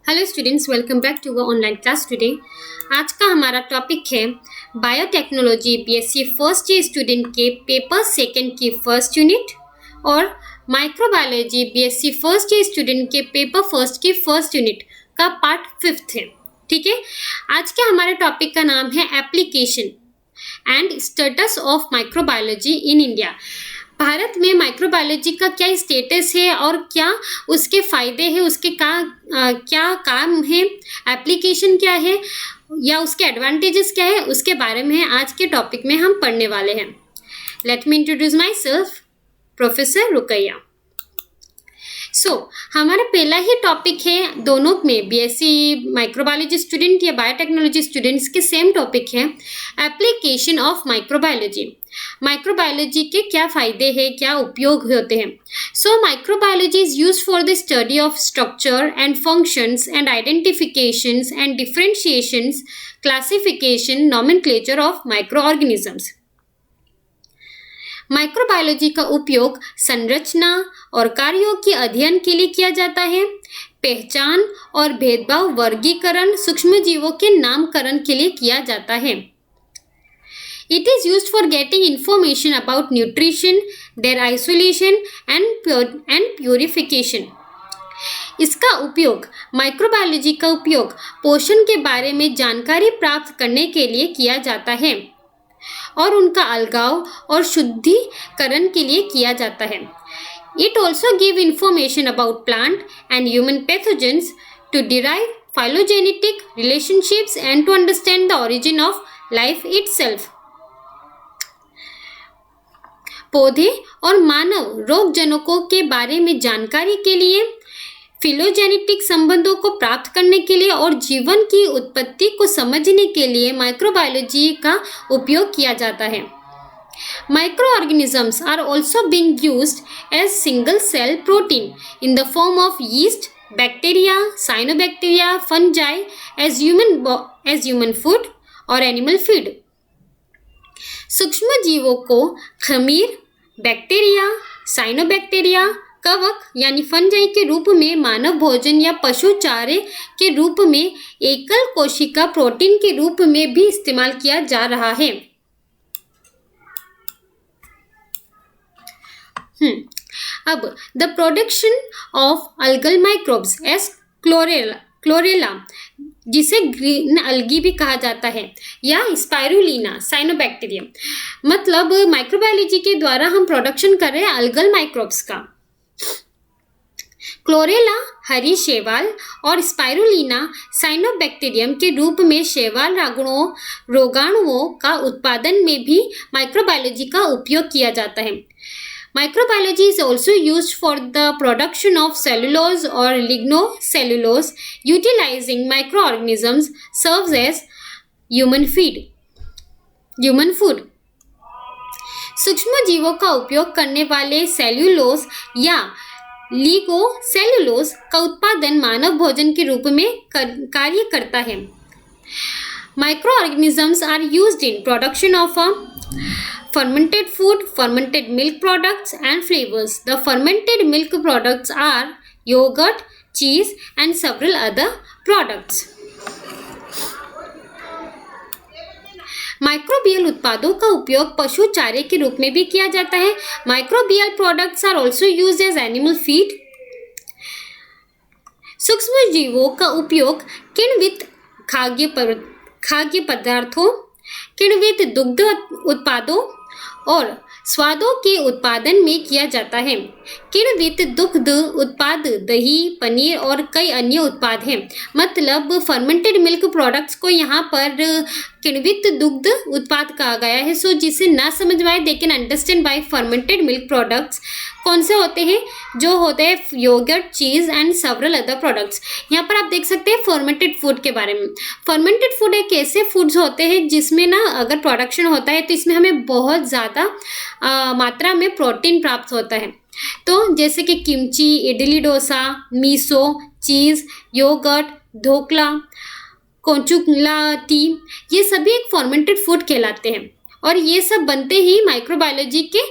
Hello students, welcome back to our online class today. आज का हमारा टॉपिक है biotechnology BSc first year student के पेपर सेकंड की फर्स्ट यूनिट और microbiology BSc first year student के पेपर फर्स्ट की फर्स्ट यूनिट का पार्ट फिफ्थ है। ठीक है, आज के हमारे टॉपिक का नाम है application and status of microbiology in India. Bharat में माइक्रोबायोलॉजी का क्या स्टेटस है और क्या उसके फायदे हैं, उसके क्या काम है, एप्लीकेशन क्या है या उसके एडवांटेजेस क्या है, उसके बारे में आज के टॉपिक में हम पढ़ने वाले हैं। Let me introduce myself, professor Rukaiya. हमारा पहला ही टॉपिक है, दोनों में बीएससी माइक्रोबायोलॉजी स्टूडेंट या बायोटेक्नोलॉजी स्टूडेंट्स के सेम टॉपिक है, एप्लीकेशन ऑफ माइक्रोबायोलॉजी। माइक्रोबायोलॉजी के क्या फायदे हैं, क्या उपयोग होते हैं। Microbiology is used for the study of structure and functions and identifications and differentiations, classification, nomenclature of microorganisms. Microbiology का उपयोग संरचना और कार्यों के अध्ययन के लिए किया जाता है, पहचान और भेदभाव, वर्गीकरण, सूक्ष्मजीवों के नामकरण के लिए किया जाता है। It is used for getting information about nutrition, their isolation and purification. इसका उपयोग, माइक्रोबायोलॉजी का उपयोग पोषण के बारे में जानकारी प्राप्त करने के लिए किया जाता है और उनका अलगाव और शुद्धिकरण के लिए किया जाता है। It also give information about plant and human pathogens to derive phylogenetic relationships and to understand the origin of life itself. पौधे और मानव रोगजनकों के बारे में जानकारी के लिए, फिलोजेनेटिक संबंधों को प्राप्त करने के लिए और जीवन की उत्पत्ति को समझने के लिए माइक्रोबायोलॉजी का उपयोग किया जाता है। Microorganisms are also being used as single cell protein in the form of yeast, bacteria, cyanobacteria, fungi as human food or animal feed. सूक्ष्म जीवों को खमीर, बैक्टीरिया, साइनोबैक्टीरिया, कवक यानी फंजाई के रूप में, मानव भोजन या पशु चारे के रूप में, एकल कोशिका प्रोटीन के रूप में भी इस्तेमाल किया जा रहा है। अब the production of algal microbes S chlorella, जिसे ग्रीन अलगी भी कहा जाता है, या स्पाइरुलिना साइनोबैक्टीरियम, मतलब माइक्रोबायोलॉजी के द्वारा हम प्रोडक्शन कर रहे हैं अल्गल माइक्रोब्स का। क्लोरेला हरी शैवाल और स्पाइरुलिना साइनोबैक्टीरियम के रूप में शैवाल रोगाणुओं का उत्पादन में भी माइक्रोबायोलॉजी का उपयोग किया जाता है। Microbiology is also used for the production of cellulose or lignocellulose. Utilizing microorganisms serves as human food. सूक्ष्म जीवों का उपयोग करने वाले सेल्यूलोज या लिगोसेल्यूलोज का उत्पादन मानव भोजन के रूप में कार्य करता है। Microorganisms are used in production of fermented food, fermented milk products and flavors. The fermented milk products are yogurt, cheese and several other products. Microbial उत्पादों का उपयोग पशु चारे के रूप में भी किया जाता है। Microbial products are also used as animal feed. सूक्ष्म जीवों का उपयोग किण्वित खाद्य पदार्थों, किण्वित दुग्ध उत्पादों और स्वादों के उत्पादन में किया जाता है। किण्वित दुग्ध उत्पाद दही, पनीर और कई अन्य उत्पाद हैं। मतलब फर्मेंटेड मिल्क प्रोडक्ट्स को यहाँ पर किण्वित दुग्ध उत्पाद कहा गया है। जिसे ना समझ में आए, they can understand by fermented milk products कौन से होते हैं, जो होते हैं योगर्ट, चीज एंड सेवरल अदर प्रोडक्ट्स। यहाँ पर आप देख सकते हैं फर्मेंटेड फूड के बारे में। फर्मेंटेड फूड एक ऐसे फूड्स होते हैं जिसमें ना अगर प्रोडक्शन होता है तो इसमें हमें बहुत ज़्यादा मात्रा में प्रोटीन प्राप्त होता है। तो जैसे कि किमची, इडली डोसा, मीसो, चीज़, योगर्ट, ढोकला, कोचुला टी, ये सभी एक फर्मेंटेड फूड कहलाते हैं और ये सब बनते ही माइक्रोबायोलॉजी के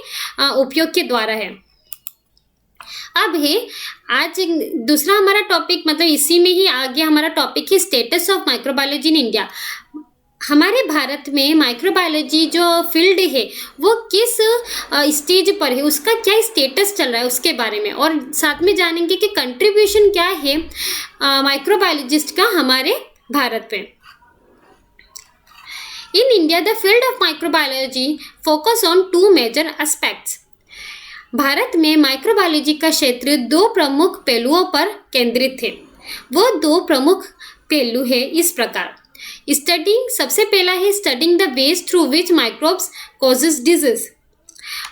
उपयोग के द्वारा है। अब है आज दूसरा हमारा टॉपिक, मतलब इसी में ही आगे हमारा टॉपिक है status of microbiology in India. हमारे भारत में माइक्रोबायोलॉजी जो फील्ड है वो किस स्टेज पर है, उसका क्या स्टेटस चल रहा है उसके बारे में, और साथ में जानेंगे कि कंट्रीब्यूशन क्या है माइक्रोबायोलॉजिस्ट का हमारे भारत में। In India, the field of microbiology focus on two major aspects. Bharat में माइक्रोबायोलॉजी का क्षेत्र दो प्रमुख पहलुओं पर केंद्रित है। वो दो प्रमुख पहलू है इस प्रकार। स्टडिंग, सबसे पहला है studying the ways through which microbes causes disease,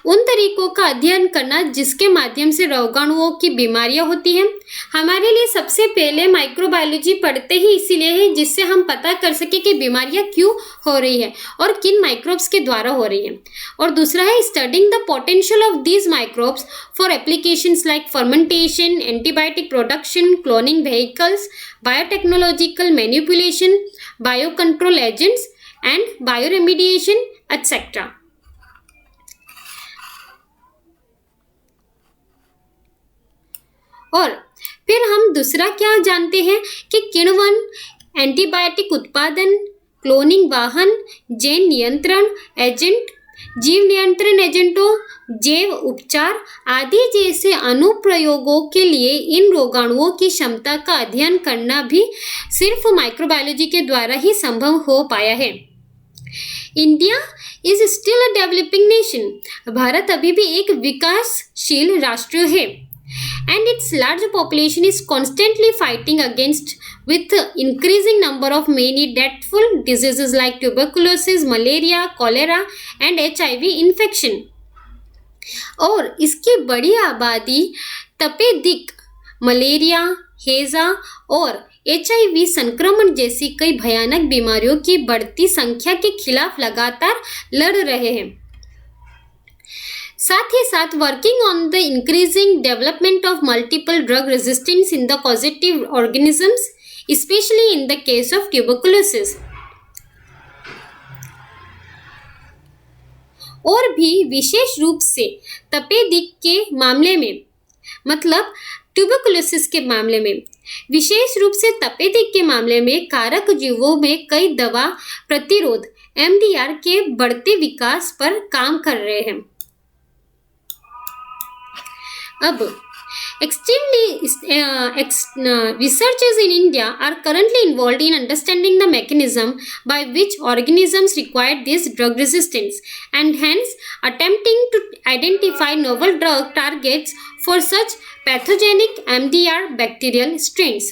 उन तरीकों का अध्ययन करना जिसके माध्यम से रोगाणुओं की बीमारियां होती हैं। हमारे लिए सबसे पहले माइक्रोबायोलॉजी पढ़ते ही इसीलिए है जिससे हम पता कर सके कि बीमारियां क्यों हो रही है और किन माइक्रोब्स के द्वारा हो रही है। और दूसरा है studying the potential of these microbes for applications like fermentation, antibiotic production, cloning vehicles, biotechnological manipulation, bio control agents and bioremediation etcetera. और फिर हम दूसरा क्या जानते हैं कि किण्वन, एंटीबायोटिक उत्पादन, क्लोनिंग वाहन, जीन नियंत्रण एजेंट, जीव नियंत्रण एजेंटों, जैव उपचार आदि जैसे अनुप्रयोगों के लिए इन रोगाणुओं की क्षमता का अध्ययन करना भी सिर्फ माइक्रोबायोलॉजी के द्वारा ही संभव हो पाया है। India is still a developing nation, Bharat अभी भी एक विकासशील राष्ट्र है। And its large population is constantly fighting against with increasing number of many deathful diseases like tuberculosis, malaria, cholera and HIV infection। और इसकी बड़ी आबादी तपेदिक, मलेरिया, हैजा और HIV संक्रमण जैसी कई भयानक बीमारियों की बढ़ती संख्या के खिलाफ लगातार लड़ रहे हैं। साथ ही साथ working on the increasing development of multiple drug resistance in the causative organisms, specially in the case of tuberculosis. और भी विशेष रूप से तपेदिक के मामले में, मतलब ट्यूबरकुलोसिस के मामले में, विशेष रूप से तपेदिक के मामले में कारक जीवों में कई दवा प्रतिरोध MDR के बढ़ते विकास पर काम कर रहे हैं। अब researchers in India are currently involved in understanding the mechanism by which organisms require this drug resistance and hence attempting to identify novel drug targets for such pathogenic MDR bacterial strains।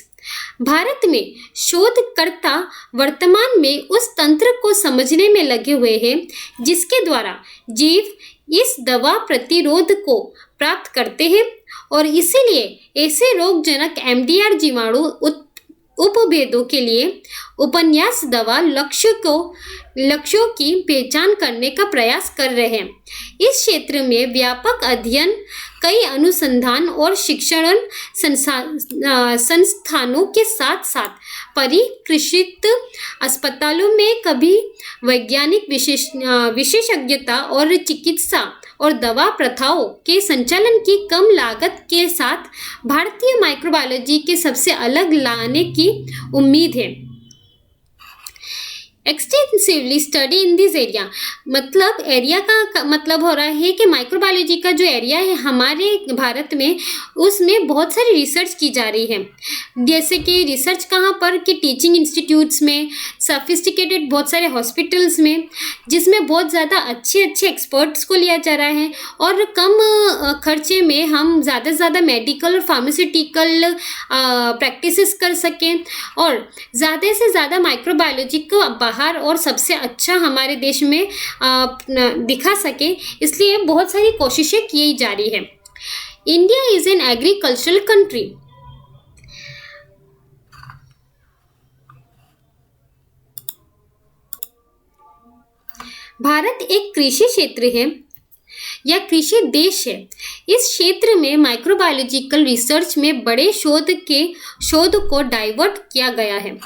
Bharat में शोधकर्ता वर्तमान में उस तंत्र को समझने में लगे हुए हैं जिसके द्वारा जीव इस दवा प्रतिरोध को प्राप्त करते हैं और इसीलिए ऐसे रोगजनक MDR जीवाणु उपभेदों के लिए उपन्यास दवा लक्ष्यों की पहचान करने का प्रयास कर रहे हैं। इस क्षेत्र में व्यापक अध्ययन, कई अनुसंधान और शिक्षण संस्थानों के साथ साथ परिष्कृत अस्पतालों में कभी वैज्ञानिक विशेषज्ञता और चिकित्सा और दवा प्रथाओं के संचालन की कम लागत के साथ भारतीय माइक्रोबायोलॉजी के सबसे अलग लाने की उम्मीद है। Extensively study in this area, मतलब एरिया का मतलब हो रहा है कि माइक्रोबायोलॉजी का जो एरिया है हमारे भारत में, उसमें बहुत सारी रिसर्च की जा रही है। जैसे कि रिसर्च कहाँ पर कि टीचिंग इंस्टीट्यूट्स में, सफिस्टिकेटेड बहुत सारे हॉस्पिटल्स में, जिसमें बहुत ज़्यादा अच्छे एक्सपर्ट्स को लिया जा रहा है और कम खर्चे में हम ज़्यादा से ज़्यादा मेडिकल और फार्मास्यूटिकल प्रैक्टिसेस कर सकें और ज़्यादा से ज़्यादा माइक्रोबायोलॉजी को बाहर और सबसे अच्छा हमारे देश में दिखा सके, इसलिए बहुत सारी कोशिशें की जा रही है। India is an agricultural country. Bharat एक कृषि क्षेत्र है या कृषि देश है। इस क्षेत्र में माइक्रोबायोलॉजिकल रिसर्च में बड़े शोध को डाइवर्ट किया गया है।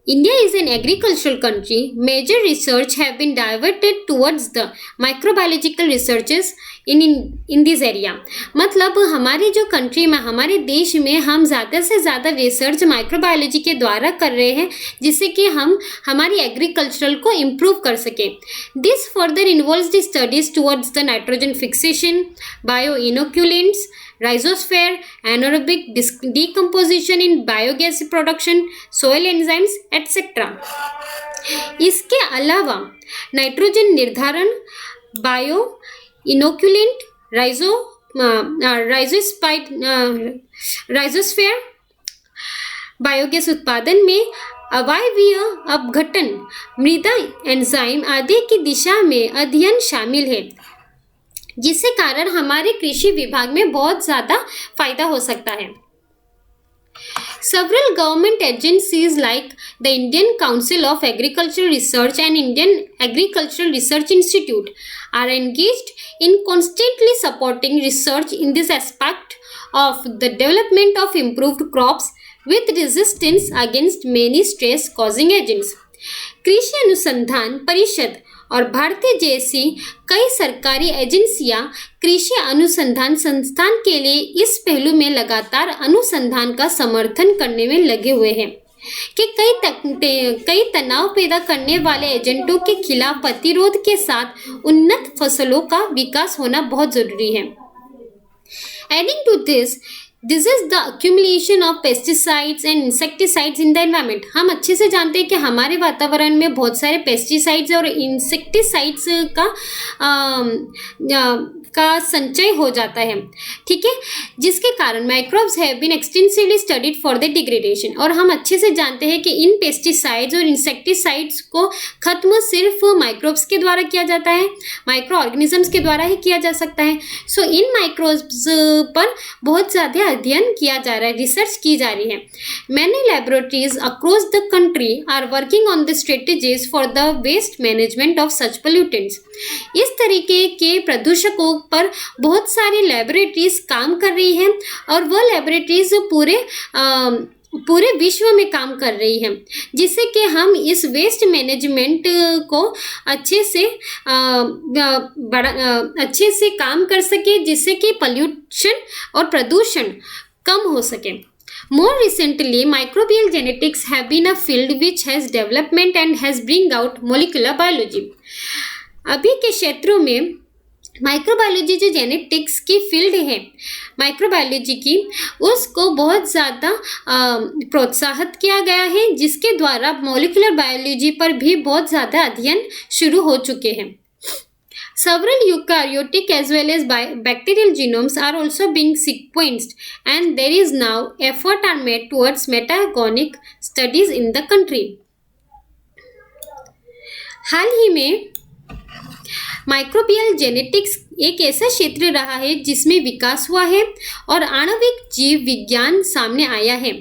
India is an agricultural country. Major research have been diverted towards the microbiological researches in this area. मतलब हमारी जो कंट्री में, हमारे देश में हम ज़्यादा से ज़्यादा रिसर्च माइक्रोबायोलॉजी के द्वारा कर रहे हैं, जिससे कि हम हमारी एग्रीकल्चरल को इम्प्रूव कर सकें. This further involves the studies towards the nitrogen fixation, bio inoculants, rhizosphere, anaerobic decomposition in biogas production, soil enzymes, etc. इसके अलावा नाइट्रोजन निर्धारण, बायो इनोक्यूलेंट, राइजोस्फीयर, बायोगैस उत्पादन में अवायवीय अपघटन, मृदा एंजाइम आदि की दिशा में अध्ययन शामिल है, जिससे कारण हमारे कृषि विभाग में बहुत ज़्यादा फायदा हो सकता है. Several government agencies like the Indian Council of Agricultural Research and Indian Agricultural Research Institute are engaged in constantly supporting research in this aspect of the development of improved crops with resistance against many stress causing agents. कृषि अनुसंधान परिषद और भारतीय जैसी कई सरकारी एजेंसियां कृषि अनुसंधान संस्थान के लिए इस पहलू में लगातार अनुसंधान का समर्थन करने में लगे हुए हैं कि कई तनाव पैदा करने वाले एजेंटों के खिलाफ प्रतिरोध के साथ उन्नत फसलों का विकास होना बहुत जरूरी है. Adding to this is the accumulation of pesticides and insecticides in the environment. हम अच्छे से जानते हैं कि हमारे वातावरण में बहुत सारे पेस्टिसाइड्स और इंसेक्टिसाइड्स का संचय हो जाता है, ठीक है, जिसके कारण microbes have been extensively studied for the degradation. और हम अच्छे से जानते हैं कि इन पेस्टिसाइड्स और इंसेक्टिसाइड्स को खत्म सिर्फ माइक्रोब्स के द्वारा किया जाता है, माइक्रो ऑर्गेनिजम्स के द्वारा ही किया जा सकता है. सो इन माइक्रोब्स पर बहुत ज़्यादा अध्ययन किया जा रहा है, रिसर्च की जा रही है. Many laboratories across the country are working on the strategies for the waste management of such pollutants. इस तरीके के प्रदूषकों पर बहुत सारी लैबोरेटरीज काम कर रही हैं और वह लैबोरेटरीज पूरे विश्व में काम कर रही हैं, जिससे कि हम इस वेस्ट मैनेजमेंट को अच्छे से काम कर सके, जिससे कि पोल्यूशन और प्रदूषण कम हो सके. More recently, microbial genetics have been a field which has development and has bring out molecular biology. अभी के क्षेत्रों में माइक्रोबायोलॉजी जो जेनेटिक्स की फील्ड है माइक्रोबायोलॉजी की, उसको बहुत ज़्यादा प्रोत्साहित किया गया है, जिसके द्वारा मॉलिक्यूलर बायोलॉजी पर भी बहुत ज़्यादा अध्ययन शुरू हो चुके हैं. Several eukaryotic as well as bacterial genomes are also being sequenced, and there is now effort are made towards metagonic studies in the country. हाल ही में माइक्रोबियल जेनेटिक्स एक ऐसा क्षेत्र रहा है जिसमें विकास हुआ है और आणविक जीव विज्ञान सामने आया है.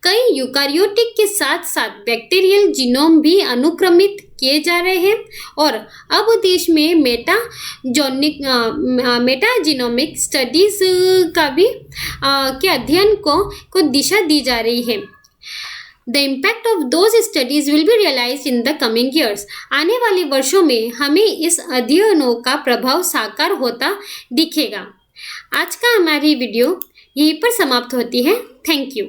कई यूकारियोटिक के साथ साथ बैक्टीरियल जीनोम भी अनुक्रमित किए जा रहे हैं और अब देश में मेटाजीनोमिक स्टडीज का भी के अध्ययन को दिशा दी जा रही है. The impact of those studies will be realized in the coming years. आने वाले वर्षों में हमें इस अध्ययनों का प्रभाव साकार होता दिखेगा. आज का हमारी वीडियो यहीं पर समाप्त होती है. Thank you.